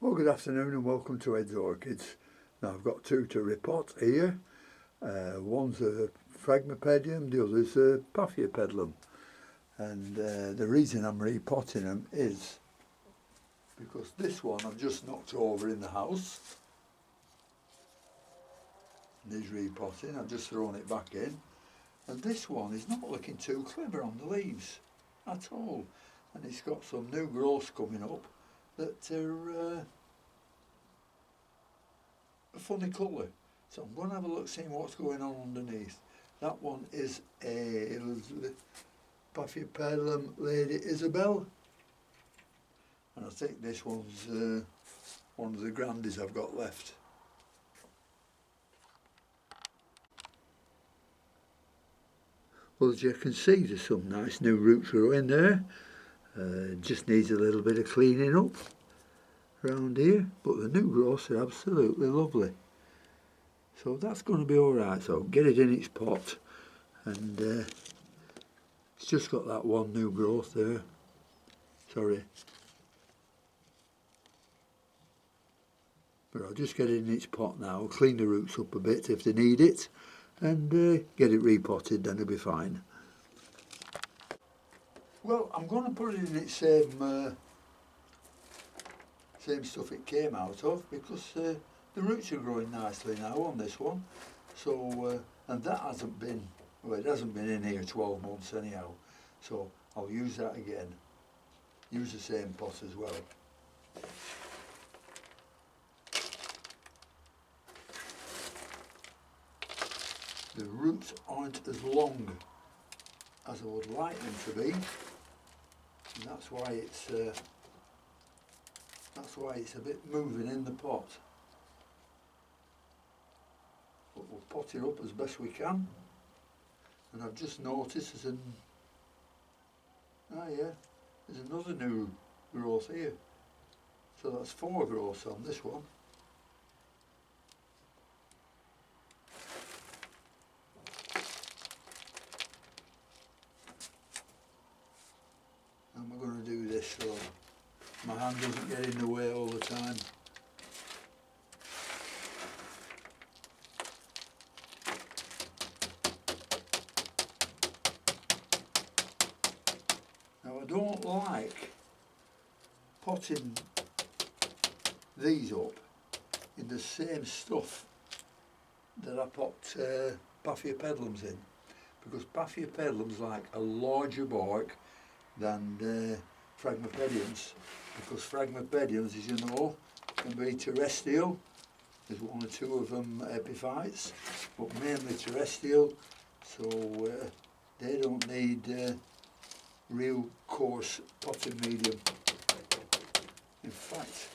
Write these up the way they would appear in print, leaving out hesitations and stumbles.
Well, good afternoon and welcome to Ed's Orchids. Now I've got two to repot here. One's a Phragmipedium, the other's a puffy. And the reason I'm repotting them is because this one I've just knocked over in the house. Needs repotting, I've just thrown it back in. And this one is not looking too clever on the leaves at all. And it's got some new growths coming up that are a funny colour. So I'm going to have a look, see what's going on underneath. That one is a puffy Lady Isabelle. And I think this one's one of the grandies I've got left. Well, as you can see, there's some nice new roots growing there. Just needs a little bit of cleaning up around here, but the new growths are absolutely lovely. So that's going to be alright. So get it in its pot, and it's just got that one new growth there. Sorry. But I'll just get it in its pot now, clean the roots up a bit if they need it, and get it repotted, then it'll be fine. Well, I'm going to put it in its same stuff it came out of, because the roots are growing nicely now on this one. So, and that hasn't been, well, it hasn't been in here 12 months anyhow. So I'll use that again. Use the same pot as well. The roots aren't as long as I would like them to be, and that's why it's a bit moving in the pot. But we'll pot it up as best we can. And I've just noticed there's another new growth here. So that's 4 growths on this one. And we're going to do this so my hand doesn't get in the way all the time. Now I don't like potting these up in the same stuff that I pot puffy in, because puffy like a larger bark than Phragmipediums, because Phragmipediums, as you know, can be terrestrial. There's 1 or 2 of them epiphytes, but mainly terrestrial, so they don't need real coarse potting medium. In fact,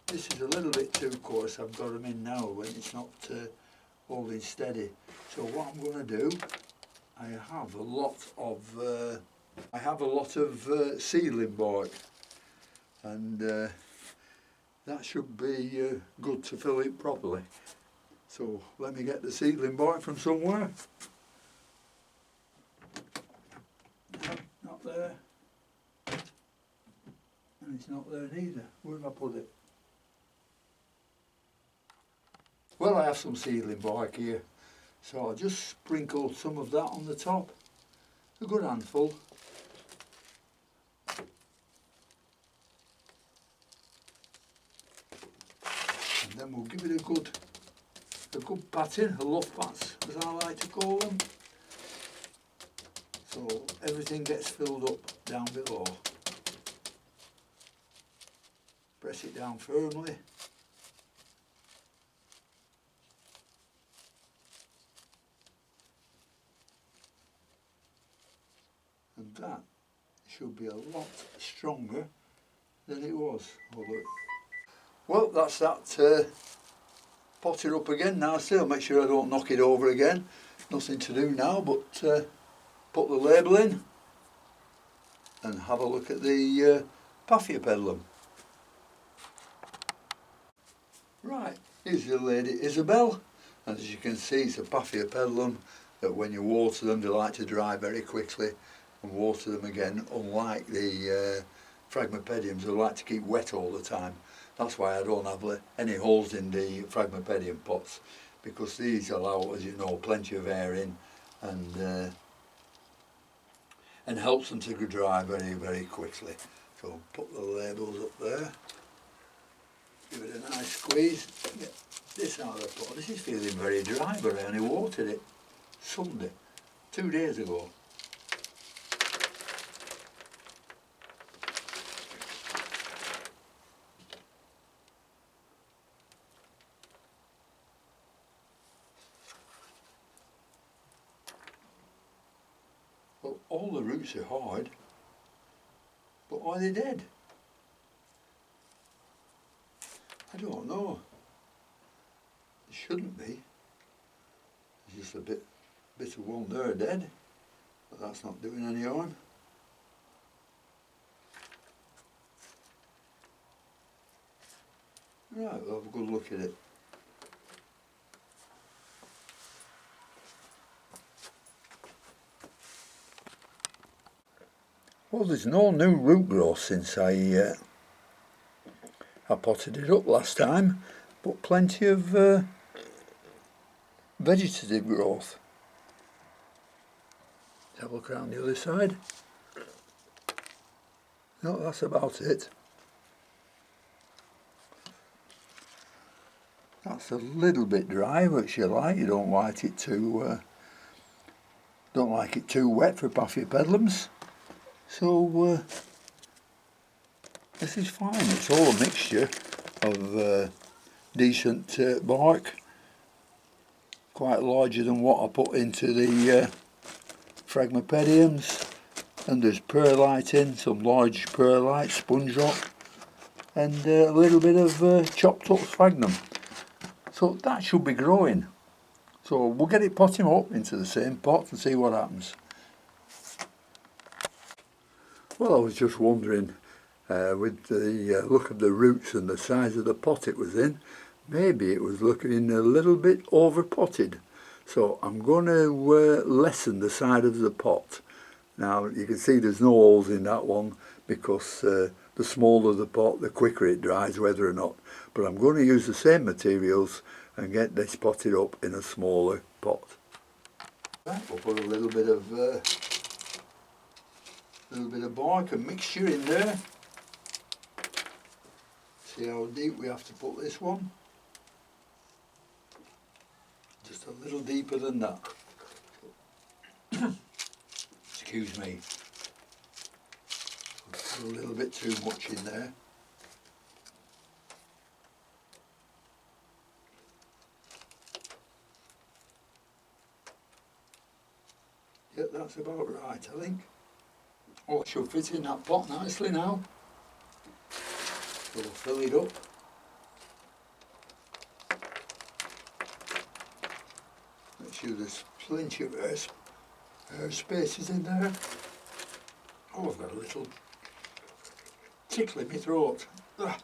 this is a little bit too coarse. I've got them in now when it's not holding steady. So what I'm going to do, I have a lot of seedling bark, and that should be good to fill it properly. So let me get the seedling bark from somewhere. No, not there. And it's not there neither. Where have I put it? Well, I have some seedling bark here, so I'll just sprinkle some of that on the top. A good handful. And then we'll give it a good patting, a love pat as I like to call them. So everything gets filled up down below. Press it down firmly. And that should be a lot stronger than it was. Well, that's that potted up again now. Still make sure I don't knock it over again. Nothing to do now but put the label in and have a look at the puffy. Right, here's the Lady Isabelle, and as you can see, it's a puffy that when you water them, they like to dry very quickly and water them again, unlike the Phragmipediums who like to keep wet all the time. That's why I don't have any holes in the Phragmipedium pots, because these allow, as you know, plenty of air in and helps them to dry very, very quickly. So put the labels up there, give it a nice squeeze, get this out of the pot. This is feeling very dry, but I only watered it Sunday, 2 days ago. Well, all the roots are hard, but are they dead? I don't know. It shouldn't be. There's just a bit of one there dead, but that's not doing any harm. Right, we'll have a good look at it. Well, there's no new root growth since I potted it up last time, but plenty of vegetative growth. Let's have a look around the other side. No, that's about it. That's a little bit dry, which you like. You don't like it too wet for puffy pedlums. So this is fine. It's all a mixture of decent bark, quite larger than what I put into the Phragmipediums, and there's perlite in, some large perlite, sponge rock, and a little bit of chopped up sphagnum. So that should be growing. So we'll get it potting up into the same pot and see what happens. Well, I was just wondering, with the look of the roots and the size of the pot it was in, maybe it was looking a little bit over potted. So I'm going to lessen the side of the pot. Now you can see there's no holes in that one, because the smaller the pot, the quicker it dries, whether or not. But I'm going to use the same materials and get this potted up in a smaller pot. Right, we'll put a little bit of bark and mixture in there. See how deep we have to put this one? Just a little deeper than that. Excuse me. Put a little bit too much in there. Yep, that's about right, I think. Oh, it should fit in that pot nicely now. So we'll fill it up. Make sure there's plenty of air spaces in there. Oh, I've got a little tickle in my throat. Ah.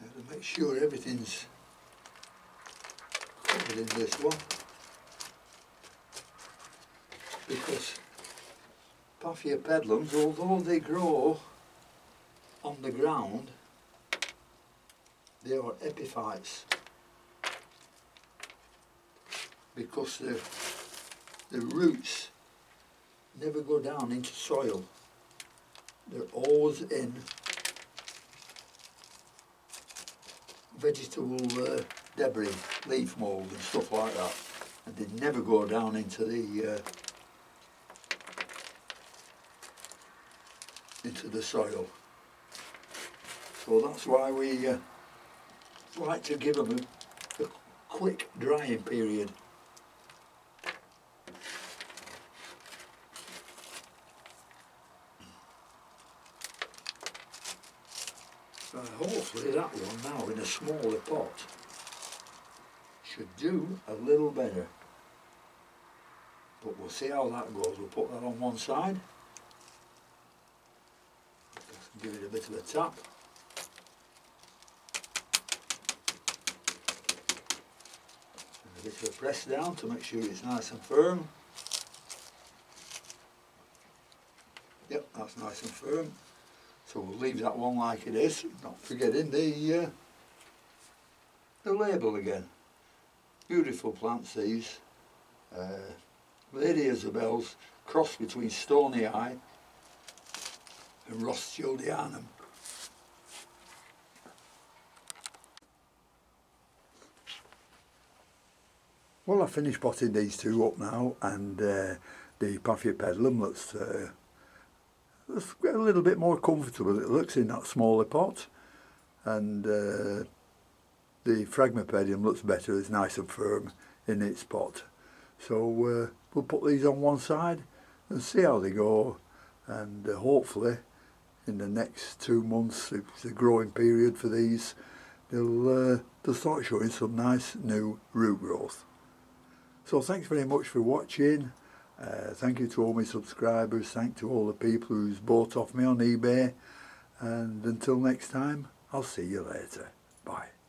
To make sure everything's covered in this one, because Puffy pedlums, although they grow on the ground, they are epiphytes, because the roots never go down into soil. They're always in vegetable debris, leaf mould and stuff like that, and they never go down into the soil. So that's why we like to give them a quick drying period. Hopefully that one now in a smaller pot should do a little better, but we'll see how that goes. We'll put that on one side Give it a bit of a tap. And a bit of a press down to make sure it's nice and firm. Yep, that's nice and firm. So we'll leave that one like it is, not forgetting the label again. Beautiful plants these. Lady Isabelle's, cross between Stony Eye and Rothschildianum. Well, I've finished potting these two up now, and the puffy pedalum looks a little bit more comfortable. It looks in that smaller pot, and the phragmipedium looks better. It's nice and firm in its pot. So we'll put these on one side and see how they go, and hopefully in the next 2 months, it's a growing period for these, they'll start showing some nice new root growth. So thanks very much for watching. Thank you to all my subscribers, thank to all the people who's bought off me on eBay, and until next time, I'll see you later. Bye.